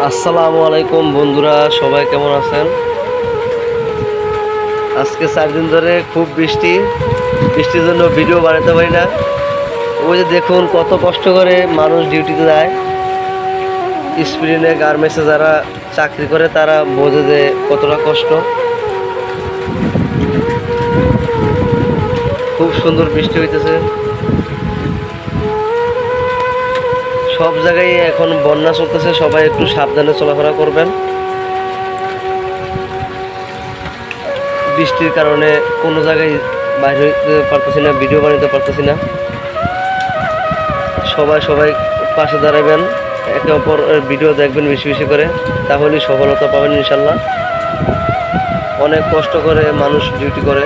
আসসালামু আলাইকুম বন্ধুরা, সবাই কেমন আছেন? আজকে 4 দিন ধরে খুব বৃষ্টির জন্য ভিডিও বানাতে পারি না। ওই যে দেখুন কত কষ্ট করে মানুষ ডিউটিতে যায়। স্প্রিনে গার্মেন্টসে যারা চাকরি করে তারা বোঝে যে কতটা কষ্ট। খুব সুন্দর বৃষ্টি হইতেছে। সব জায়গায় এখন বন্যা চলতেছে, সবাই একটু সাবধানে চলাফেরা করবেন। বৃষ্টির কারণে কোনো জায়গায় বাইরে হইতে পারতেছি না, ভিডিও বানাতে পারতেছি না। সবাই পাশে দাঁড়াবেন, একে অপর ভিডিও দেখবেন বেশি বেশি করে, তাহলেই সফলতা পাবেন ইনশাল্লাহ। অনেক কষ্ট করে মানুষ ডিউটি করে।